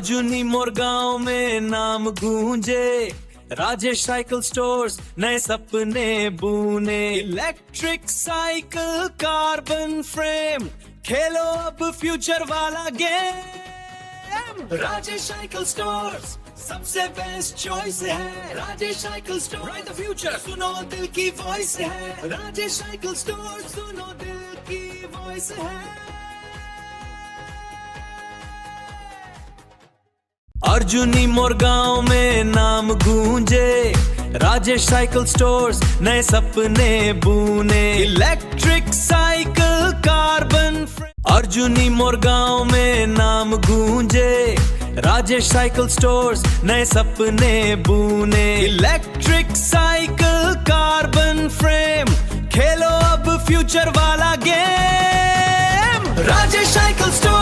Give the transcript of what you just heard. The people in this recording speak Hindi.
अर्जुनी मोर गांव में नाम गूंजे, राजेश साइकिल स्टोर्स नए सपने बुने। इलेक्ट्रिक साइकिल कार्बन फ्रेम, खेलो अब फ्यूचर वाला गेम। राजेश साइकिल स्टोर्स सबसे बेस्ट चॉइस है। Rajesh cycle store, right the future, सुनो दिल की वॉइस है। राजेश साइकिल स्टोर, सुनो दिल की वॉइस है। अर्जुनी मोर गांव में नाम गूंजे, राजेश साइकिल स्टोर्स नए सपने बुने। Electric cycle carbon frame, Arjuni Mor गांव में नाम गूंजे, राजेश साइकिल स्टोर्स नए सपने बुने। इलेक्ट्रिक साइकिल कार्बन फ्रेम, खेलो अब फ्यूचर वाला गेम। Rajesh cycle store.